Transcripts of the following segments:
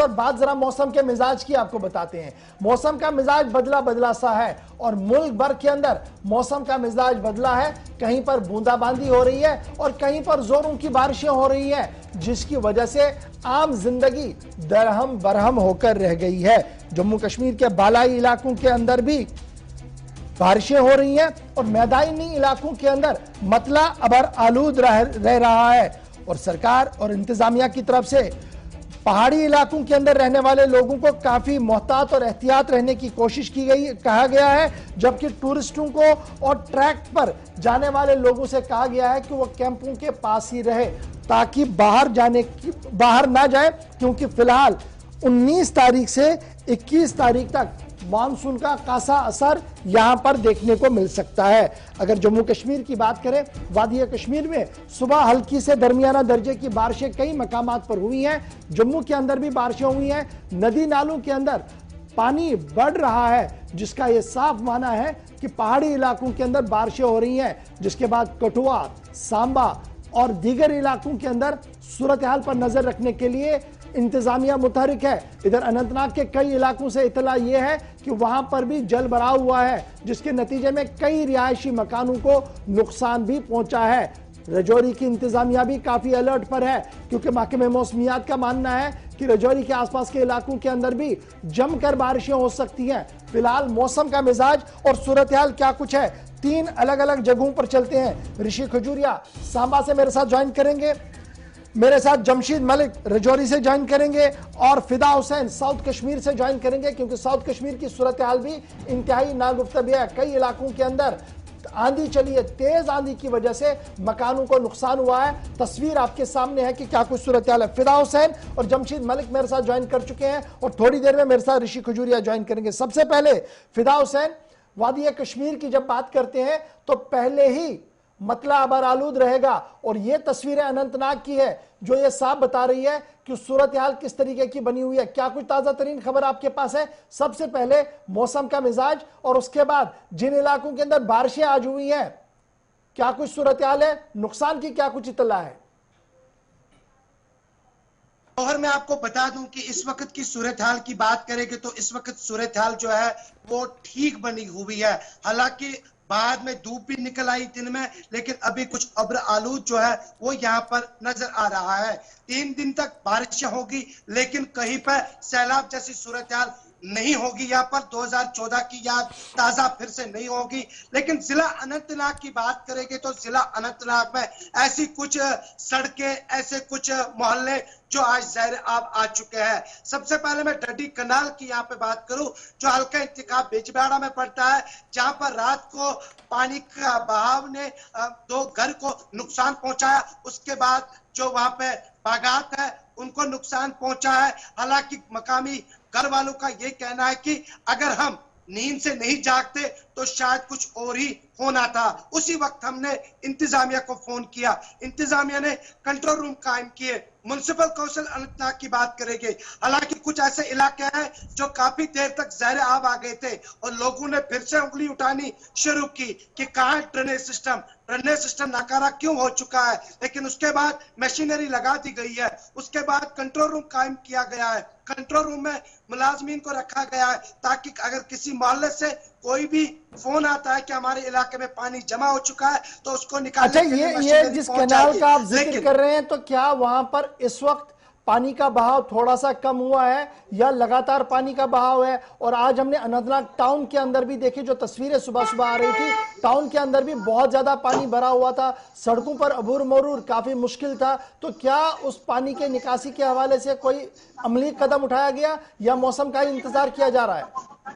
और बात जरा मौसम के मिजाज की आपको बताते हैं। मौसम का मिजाज बदला बदला सा है और मुल्क भर के अंदर मौसम का मिजाज बदला है। कहीं पर बूंदाबांदी हो रही है और कहीं पर जोरों की बारिशें हो रही हैं, जिसकी वजह से आम जिंदगी दरहम बरहम होकर रह गई है। जम्मू कश्मीर के बालाई इलाकों के अंदर भी बारिशें हो रही हैं और मैदानी इलाकों के अंदर मतला अबर आलूद रह रहा है और सरकार और इंतजामिया की तरफ से पहाड़ी इलाकों के अंदर रहने वाले लोगों को काफी मोहतात और एहतियात रहने की कोशिश की गई कहा गया है, जबकि टूरिस्टों को और ट्रैक पर जाने वाले लोगों से कहा गया है कि वो कैंपों के पास ही रहे ताकि बाहर ना जाए, क्योंकि फिलहाल 19 तारीख से 21 तारीख तक मानसून का खासा असर यहां पर देखने को मिल सकता है। अगर जम्मू कश्मीर की बात करें, वादी कश्मीर में सुबह हल्की से दरमियाना दर्जे की बारिशें कई मकामात पर हुई हैं। जम्मू के अंदर भी बारिशें हुई हैं। नदी नालों के अंदर पानी बढ़ रहा है, जिसका यह साफ माना है कि पहाड़ी इलाकों के अंदर बारिशें हो रही हैं। जिसके बाद कठुआ, सांबा और दीगर इलाकों के अंदर सूरत हाल पर नजर रखने के लिए इंतजामिया मुतहरिक है। इधर अनंतनाग के कई इलाकों से इतला यह है कि वहां पर भी जल भराव हुआ है, जिसके नतीजे में कई रिहायशी मकानों को नुकसान भी पहुंचा है। रजौरी की इंतजामिया भी काफी अलर्ट पर है, क्योंकि महकमे मौसमियात का मानना है कि रजौरी के आसपास के इलाकों के अंदर भी जमकर बारिशें हो सकती हैं। फिलहाल मौसम का मिजाज और सूरत हाल क्या कुछ है, 3 अलग अलग जगहों पर चलते हैं। ऋषि खजूरिया सांबा से मेरे साथ ज्वाइन करेंगे, मेरे साथ जमशीद मलिक रजौरी से ज्वाइन करेंगे और फिदा हुसैन साउथ कश्मीर से ज्वाइन करेंगे, क्योंकि साउथ कश्मीर की सूरत हाल भी इंतहाई नागुफ्तबी है। कई इलाकों के अंदर आंधी चली है, तेज आंधी की वजह से मकानों को नुकसान हुआ है। तस्वीर आपके सामने है कि क्या कुछ सूरत हाल है। फिदा हुसैन और जमशीद मलिक मेरे साथ ज्वाइन कर चुके हैं और थोड़ी देर में मेरे साथ ऋषि खजूरिया ज्वाइन करेंगे। सबसे पहले फिदा हुसैन, वादी कश्मीर की जब बात करते हैं तो पहले ही मतला अबर आलूद रहेगा और ये तस्वीरें अनंतनाग की है जो ये साफ बता रही है कि सूरत हाल किस तरीके की बनी हुई है। क्या कुछ ताजा तरीन खबर आपके पास है? सबसे पहले मौसम का मिजाज और उसके बाद जिन इलाकों के अंदर बारिशें आज हुई हैं, क्या कुछ सूरत हाल है, नुकसान की क्या कुछ इत्तला है? और मैं आपको बता दूं कि इस वक्त की सूरत हाल की बात करेंगे तो इस वक्त सूरत हाल जो है वो ठीक बनी हुई है। हालांकि बाद में धूप भी निकल आई दिन में, लेकिन अभी कुछ अब्र आलूद जो है वो यहाँ पर नजर आ रहा है। 3 दिन तक बारिश होगी, लेकिन कहीं पर सैलाब जैसी सूरत हाल नहीं होगी। यहाँ पर 2014 की याद ताजा फिर से नहीं होगी। लेकिन जिला अनंतनाग की बात करेंगे तो जिला अनंतनाग में ऐसी कुछ सड़कें, ऐसे कुछ मोहल्ले जो आज ज़हर आब आ चुके हैं। सबसे पहले मैं डडी कनाल की यहाँ पे बात करूं, जो हल्का इंतखाब बिजबाड़ा में पड़ता है, जहां पर रात को पानी का बहाव ने 2 घर को नुकसान पहुंचाया। उसके बाद जो वहां पे बागात है उनको नुकसान पहुंचा है। हालांकि मकामी घर वालों का ये कहना है कि अगर हम नींद से नहीं जागते तो शायद कुछ और ही होना था। उसी वक्त हमने इंतजामिया को फोन किया, इंतजामिया ने कंट्रोल रूम कायम किए। म्युनिसिपल काउंसिल अनंतनाग की बात करेंगे, हालांकि कुछ ऐसे इलाके हैं जो काफी देर तक ज़हर आब आ गए थे और लोगों ने फिर से उंगली उठानी शुरू की कि कहां ड्रेनेज सिस्टम नाकारा क्यों हो चुका है। लेकिन उसके बाद मशीनरी लगा दी गई है। उसके बाद कंट्रोल रूम कायम किया गया है। कंट्रोल रूम में मुलाजमीन को रखा गया है ताकि अगर किसी मोहल्ले से कोई भी फोन आता है कि हमारे इलाके में पानी जमा हो चुका है तो उसको निकालने के लिए ये जिस कैनाल का आप जिक्र कर रहे हैं, तो क्या वहां पर इस वक्त पानी का बहाव थोड़ा सा कम हुआ है या लगातार पानी का बहाव है? और आज हमने अनंतनाग टाउन के अंदर भी देखी, जो तस्वीरें सुबह सुबह आ रही थी, टाउन के अंदर भी बहुत ज्यादा पानी भरा हुआ था, सड़कों पर अबूर मरूर काफी मुश्किल था। तो क्या उस पानी के निकासी के हवाले से कोई अमली कदम उठाया गया या मौसम का ही इंतजार किया जा रहा है?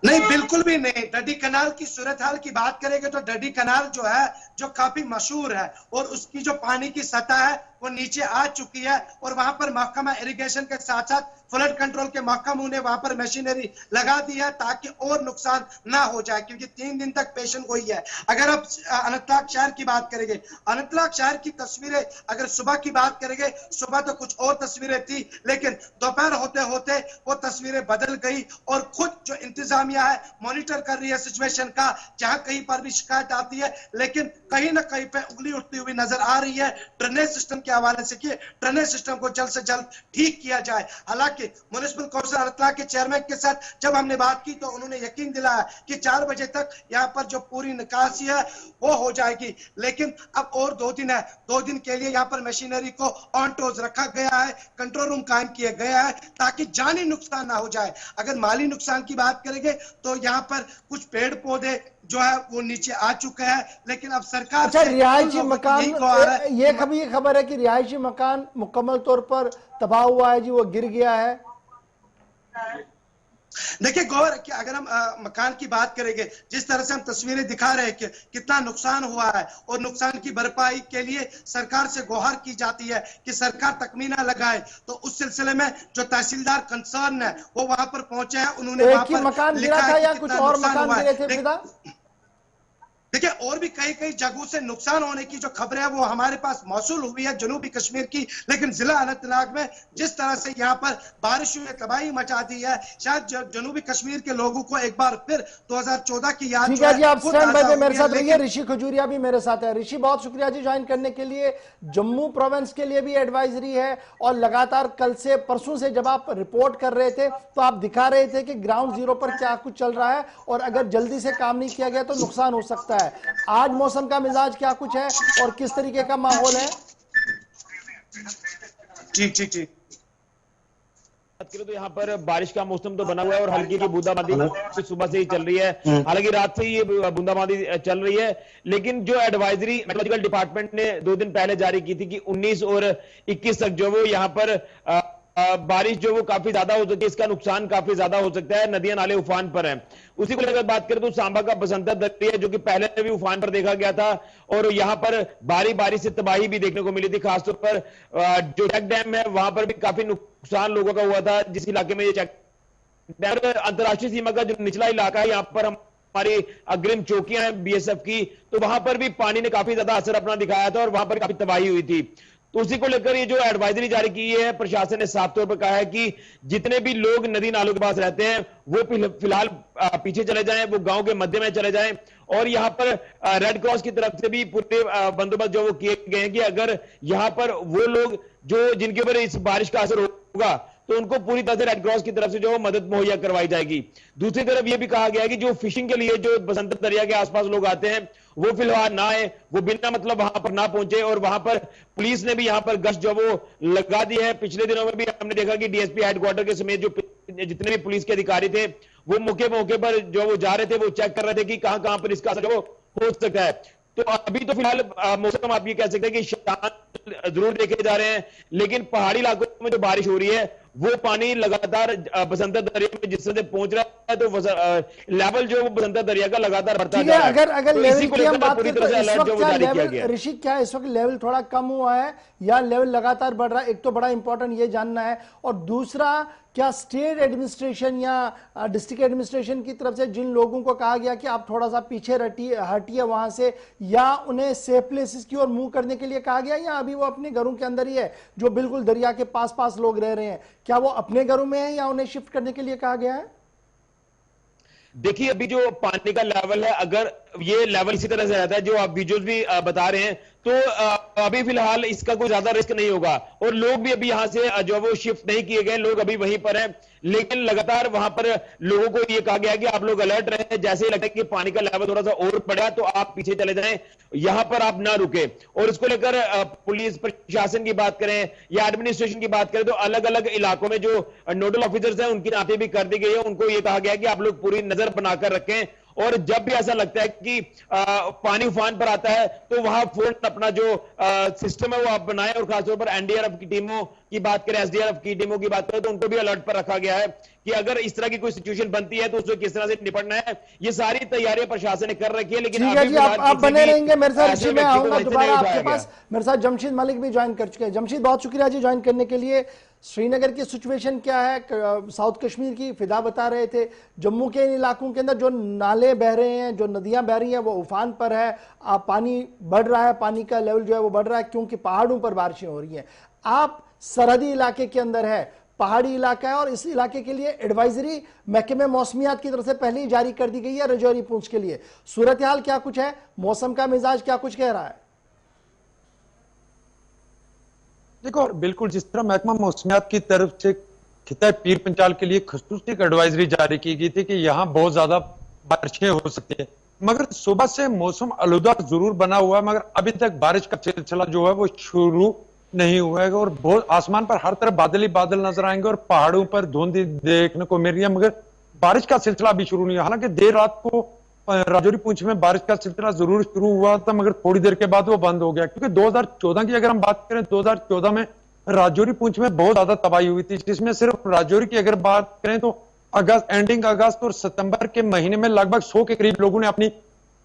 नहीं, बिल्कुल भी नहीं। डडी कनाल की सूरत हाल की बात करेंगे तो डडी कनाल जो है जो काफी मशहूर है और उसकी जो पानी की सतह है वो नीचे आ चुकी है और वहां पर महकमा इरिगेशन के साथ साथ फ्लड कंट्रोल के महकमों ने वहां पर मशीनरी लगा दी है ताकि और नुकसान ना हो जाए, क्योंकि 3 दिन तक पेशन गोई है। अगर आप अनंतनाग शहर की बात करेंगे, अनंतनाग शहर की तस्वीरें अगर सुबह की बात करेंगे, सुबह तो कुछ और तस्वीरें थी, लेकिन दोपहर होते होते वो तस्वीरें बदल गई और खुद जो इंतजामिया है मॉनिटर कर रही है सिचुएशन का। जहां कहीं पर भी शिकायत आती है, लेकिन कहीं ना कहीं पे उंगली उठती हुई नजर आ रही है। ड्रेनेज सिस्टम की हवाले से कि ड्रेनेज सिस्टम को जल्द से जल्द ठीक किया जाए। हालांकि म्युनिसिपल काउंसिल अरतला के चेयरमैन के साथ जब हमने बात की तो उन्होंने यकीन दिलाया कि 4 बजे तक यहाँ पर जो पूरी निकासी है वो हो जाएगी, लेकिन अब और 2 दिन है, 2 दिन के लिए यहाँ पर मशीनरी को ऑन टोज रखा गया है, कंट्रोल रूम कायम किया गया है ताकि जानी नुकसान ना हो जाए। अगर माली नुकसान की बात करेंगे तो यहाँ पर कुछ पेड़ पौधे जो है वो नीचे आ चुके हैं, लेकिन अब सरकार अच्छा, रिहायशी मकान, ये कि कभी खबर है कि रिहायशी मकान मुकम्मल तौर पर तबाह हुआ है जी, वो गिर गया है। देखिए गौर कि अगर हम मकान की बात करेंगे, जिस तरह से हम तस्वीरें दिखा रहे हैं कि कितना नुकसान हुआ है और नुकसान की भरपाई के लिए सरकार से गुहार की जाती है कि सरकार तखमीना लगाए, तो उस सिलसिले में जो तहसीलदार कंसर्न है वो वहां पर पहुंचे हैं। उन्होंने एक ही मकान गिरा था या कुछ और मकान गिरे थे पिता? देखिए और भी कई जगहों से नुकसान होने की जो खबर है वो हमारे पास मौसूल हुई है जनूबी कश्मीर की, लेकिन जिला अनंतनाग में जिस तरह से यहाँ पर बारिशों ने तबाही मचा दी है, शायद जनूबी कश्मीर के लोगों को एक बार फिर 2014 की याद ठीक है जी, आप स्टैंड बाय पे मेरे साथ रहिए। ऋषि खजूरिया भी मेरे साथ है। ऋषि, बहुत शुक्रिया जी ज्वाइन करने के लिए। जम्मू प्रोविंस के लिए भी एडवाइजरी है और लगातार कल से परसों से जब आप रिपोर्ट कर रहे थे तो आप दिखा रहे थे कि ग्राउंड जीरो पर क्या कुछ चल रहा है और अगर जल्दी से काम नहीं किया गया तो नुकसान हो सकता है। आज मौसम का मिजाज क्या कुछ है और किस तरीके का माहौल है? ठीक ठीक ठीक बात करें तो यहाँ पर बारिश का मौसम तो बना हुआ है और हल्की की बूंदाबांदी सुबह से ही चल रही है। हालांकि रात से ही ये बूंदाबांदी चल रही है, लेकिन जो एडवाइजरी मेट्रोलॉजिकल डिपार्टमेंट ने 2 दिन पहले जारी की थी कि 19 और 21 तक जो वो यहाँ पर बारिश जो वो काफी ज्यादा हो सकती है, इसका नुकसान काफी ज्यादा हो सकता है, नदियां नाले उफान पर हैं। उसी को लेकर बात करें तो सांबा का बसंतर दरिया जो कि पहले भी उफान पर देखा गया था और यहां पर भारी बारिश से तबाही भी देखने को मिली थी। खासतौर पर जो चेक डैम है वहां पर भी काफी नुकसान लोगों का हुआ था, जिस इलाके में ये चेक डैम अंतर्राष्ट्रीय सीमा का जो निचला इलाका है, यहाँ पर हमारी अग्रिम चौकियां हैं बीएसएफ की, तो वहां पर भी पानी ने काफी ज्यादा असर अपना दिखाया था और वहां पर काफी तबाही हुई थी। तो उसी को लेकर ये जो एडवाइजरी जारी की है, प्रशासन ने साफ तौर पर कहा है कि जितने भी लोग नदी नालों के पास रहते हैं वो फिलहाल पीछे चले जाएं, वो गांव के मध्य में चले जाएं और यहाँ पर रेड क्रॉस की तरफ से भी पूरे बंदोबस्त जो वो किए गए हैं कि अगर यहाँ पर वो लोग जो जिनके ऊपर इस बारिश का असर होगा तो उनको पूरी तरह से रेड क्रॉस की तरफ से जो मदद मुहैया करवाई जाएगी। दूसरी तरफ यह भी कहा गया है कि जो फिशिंग के लिए जो बसंतर दरिया के आसपास लोग आते हैं वो फिलहाल ना आए, वो बिना मतलब वहां पर ना पहुंचे और वहां पर पुलिस ने भी यहां पर गश्त जो वो लगा दी है। पिछले दिनों में भी हमने देखा कि डीएसपी हेडक्वार्टर के समेत जो जितने भी पुलिस के अधिकारी थे वो मौके पर जो वो जा रहे थे वो चेक कर रहे थे कि कहां पर इसका असर हो सकता है। तो अभी तो फिलहाल मौसम आप ये कह सकते हैं कि शांत जरूर देखे जा रहे हैं, लेकिन पहाड़ी इलाकों में जो बारिश हो रही है वो पानी लगातार बसंतर दरिया में जिस तरह से पहुंच रहा है तो लेवल जो बसंतर दरिया का लगातार बढ़ता जा रहा है। अगर लेवल की हम बात करें तो इस वक्त क्या लेवल, ऋषि, क्या इस वक्त लेवल थोड़ा कम हुआ है या लेवल लगातार बढ़ रहा है? एक तो बड़ा इंपॉर्टेंट ये जानना है, और दूसरा क्या स्टेट एडमिनिस्ट्रेशन या डिस्ट्रिक्ट एडमिनिस्ट्रेशन की तरफ से जिन लोगों को कहा गया कि आप थोड़ा सा पीछे हटिए वहां से, या उन्हें सेफ प्लेसेस की ओर मूव करने के लिए कहा गया, या अभी वो अपने घरों के अंदर ही है जो बिल्कुल दरिया के पास पास लोग रह रहे हैं, क्या वो अपने घरों में है या उन्हें शिफ्ट करने के लिए कहा गया है? देखिए अभी जो पानी का लेवल है, अगर ये लेवल इसी तरह से रहता है जो आप विजुअल्स भी बता रहे हैं, तो अभी फिलहाल इसका कोई ज्यादा रिस्क नहीं होगा और लोग भी अभी यहां से जो वो शिफ्ट नहीं किए गए, लोग अभी वहीं पर हैं। लेकिन लगातार वहां पर लोगों को ये कहा गया कि आप लोग अलर्ट रहें, जैसे ही लगता है कि पानी का लेवल थोड़ा सा और बढ़ा तो आप पीछे चले जाएं, यहां पर आप ना रुके। और इसको लेकर पुलिस प्रशासन की बात करें या एडमिनिस्ट्रेशन की बात करें तो अलग अलग इलाकों में जो नोडल ऑफिसर्स हैं उनकी नाते भी कर दी गई है। उनको ये कहा गया कि आप लोग पूरी नजर बनाकर रखें और जब भी ऐसा लगता है कि पानी उफान पर आता है तो वहां फौरन अपना जो सिस्टम है वो आप बनाएं। और खासतौर पर एनडीआरएफ की टीमों की बात करें, एसडीआरएफ की टीमों की बात करें तो उनको भी अलर्ट पर रखा गया है कि अगर इस तरह की कोई सिचुएशन बनती है तो उसको किस तरह से निपटना है। ये सारी तैयारियां प्रशासन ने कर रखी है। लेकिन आप बने रहेंगे मेरे साथ, ऋषि मैं आऊंगा दोबारा आपके पास। मेरे साथ जमशीद मलिक भी ज्वाइन कर चुके हैं। जमशीद, बहुत शुक्रिया जी ज्वाइन करने के लिए। श्रीनगर की सिचुएशन क्या है? साउथ कश्मीर की फिदा बता रहे थे, जम्मू के इन इलाकों के अंदर जो नाले बह रहे हैं, जो नदियां बह रही हैं वो उफान पर है, पानी बढ़ रहा है, पानी का लेवल जो है वो बढ़ रहा है क्योंकि पहाड़ों पर बारिशें हो रही हैं। आप सरहदी इलाके के अंदर है, पहाड़ी इलाका है और इस इलाके के लिए एडवाइजरी महकमे मौसमियात की तरफ से पहले ही जारी कर दी गई है रजौरी पूंछ के लिए। सूरत हाल क्या कुछ है? मौसम का मिजाज क्या कुछ कह रहा है? देखो, और बिल्कुल जिस तरह महकमा मौसमियात की तरफ से खिताए पीर पंचाल के लिए खसूसी एक एडवाइजरी जारी की गई थी कि यहाँ बहुत ज्यादा बारिशें हो सकती है, मगर सुबह से मौसम आलूदा जरूर बना हुआ है, मगर अभी तक बारिश का सिलसिला जो है वो शुरू नहीं हुआ है। और बहुत आसमान पर हर तरफ बादल ही बादल नजर आएंगे और पहाड़ों पर धुंध देखने को मिल रही है, मगर बारिश का सिलसिला अभी शुरू नहीं हुआ। हालांकि देर रात को राजौरी पुंछ में बारिश का सिलसिला जरूर शुरू हुआ था, मगर थोड़ी देर के बाद वो बंद हो गया, क्योंकि 2014 की अगर हम बात करें, 2014 में राजौरी पुंछ में बहुत ज्यादा तबाही हुई थी, जिसमें सिर्फ राजौरी की अगर बात करें तो एंडिंग अगस्त और सितंबर के महीने में लगभग 100 के करीब लोगों ने अपनी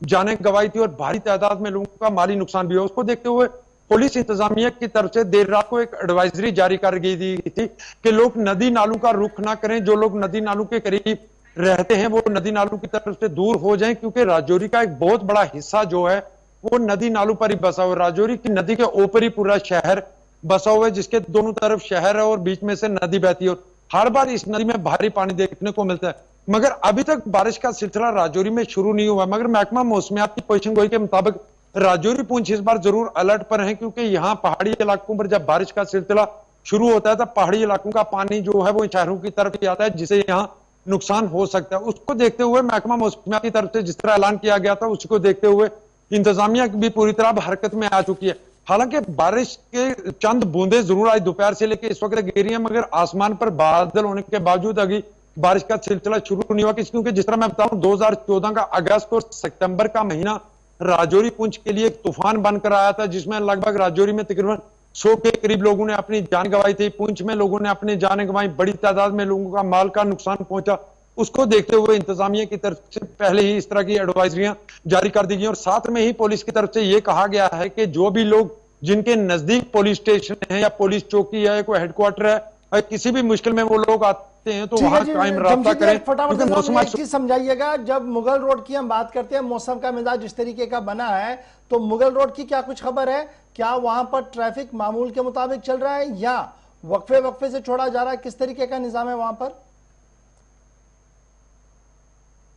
जानें गंवाई थी और भारी तादाद में लोगों का माली नुकसान भी हुआ। उसको देखते हुए पुलिस इंतजामिया की तरफ से देर रात को एक एडवाइजरी जारी कर गई थी कि लोग नदी नालों का रुख ना करें, जो लोग नदी नालों के करीब रहते हैं वो नदी नालों की तरफ से दूर हो जाएं, क्योंकि राजौरी का एक बहुत बड़ा हिस्सा जो है वो नदी नालों पर ही बसा हुआ है। राजौरी की नदी के ऊपर ही पूरा शहर बसा हुआ है, जिसके दोनों तरफ शहर है और बीच में से नदी बहती है। हर बार इस नदी में भारी पानी देखने को मिलता है, मगर अभी तक बारिश का सिलसिला राजौरी में शुरू नहीं हुआ। मगर महकमा मौसमियात की पोजीशन गोई के मुताबिक राजौरी पुंछ इस बार जरूर अलर्ट पर है, क्योंकि यहाँ पहाड़ी इलाकों पर जब बारिश का सिलसिला शुरू होता है तब पहाड़ी इलाकों का पानी जो है वो शहरों की तरफ ही आता है, जिसे यहाँ नुकसान हो सकता है। उसको देखते हुए महकमा मौसमियात की तरफ से जिस तरह ऐलान किया गया था, उसको देखते हुए इंतजामिया भी पूरी तरह हरकत में आ चुकी है। हालांकि बारिश के चंद बूंदे जरूर आज दोपहर से लेकर इस वक्त गिरी हैं, मगर आसमान पर बादल होने के बावजूद अभी बारिश का सिलसिला शुरू नहीं हुआ, क्योंकि जिस तरह मैं बताऊं 2014 का अगस्त और सितंबर का महीना राजौरी पुंछ के लिए एक तूफान बनकर आया था, जिसमें लगभग राजौरी में तकरीबन 100 के करीब लोगों ने अपनी जान गंवाई थी। पुंछ में लोगों ने अपनी जान गंवाई, बड़ी तादाद में लोगों का माल का नुकसान पहुंचा। उसको देखते हुए इंतजामिया की तरफ से पहले ही इस तरह की एडवाइजरियां जारी कर दी गई और साथ में ही पुलिस की तरफ से यह कहा गया है कि जो भी लोग जिनके नजदीक पुलिस स्टेशन है या पुलिस चौकी है, कोई हेडक्वार्टर है, किसी भी मुश्किल में वो लोग आते हैं तो वहां कायम रब्ता करें। फटाफट मौसम एक चीज समझाइएगा, जब मुगल रोड की हम बात करते हैं, मौसम का मिजाज इस तरीके का बना है, तो मुगल रोड की क्या कुछ खबर है? क्या वहां पर ट्रैफिक मामूल के मुताबिक चल रहा है या वक्फे वक्फे से छोड़ा जा रहा है? किस तरीके का निजाम है वहां पर?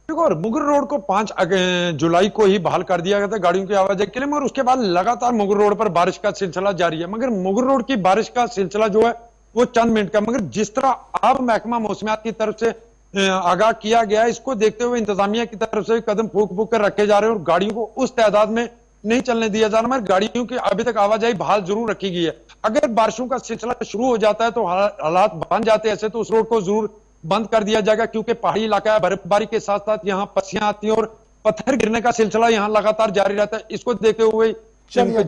और मुगल रोड को 5 जुलाई को ही बहाल कर दिया गया था गाड़ियों की आवाजाही के लिए, मगर उसके बाद लगातार मुगल रोड पर बारिश का सिलसिला जारी है। मगर मुगल रोड की बारिश का सिलसिला जो है वो चंद मिनट का, मगर जिस तरह अब महकमा मौसमियात की तरफ से आगाह किया गया है, इसको देखते हुए इंतजामिया की तरफ से कदम फूक फूक कर रखे जा रहे हैं और गाड़ियों को उस तादाद में नहीं चलने दिया जा रहा, मगर गाड़ियों की अभी तक आवाजाही बहाल जरूर रखी गई है। अगर बारिशों का सिलसिला शुरू हो जाता है तो हालात बन जाते हैं ऐसे, तो उस रोड को जरूर बंद कर दिया जाएगा, क्योंकि पहाड़ी इलाका है, बर्फबारी के साथ साथ यहाँ पस्सियां आती हैं और पत्थर गिरने का सिलसिला यहाँ लगातार जारी रहता है। इसको देखते हुए ज्वाइन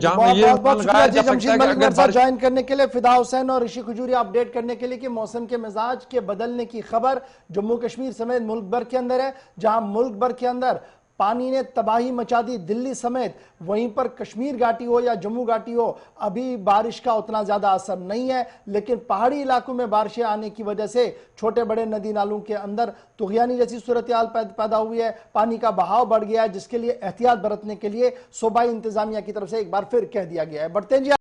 करने के लिए, फिदा हुसैन और ऋषि खजूरिया अपडेट करने के लिए कि मौसम के मिजाज के बदलने की खबर जम्मू कश्मीर समेत मुल्क भर के अंदर है, जहां मुल्क भर के अंदर पानी ने तबाही मचा दी दिल्ली समेत, वहीं पर कश्मीर घाटी हो या जम्मू घाटी हो, अभी बारिश का उतना ज्यादा असर नहीं है, लेकिन पहाड़ी इलाकों में बारिशें आने की वजह से छोटे बड़े नदी नालों के अंदर तुगयानी जैसी सूरत हाल पैदा हुई है, पानी का बहाव बढ़ गया है, जिसके लिए एहतियात बरतने के लिए सूबाई इंतजामिया की तरफ से एक बार फिर कह दिया गया है। बढ़ते हैं जी।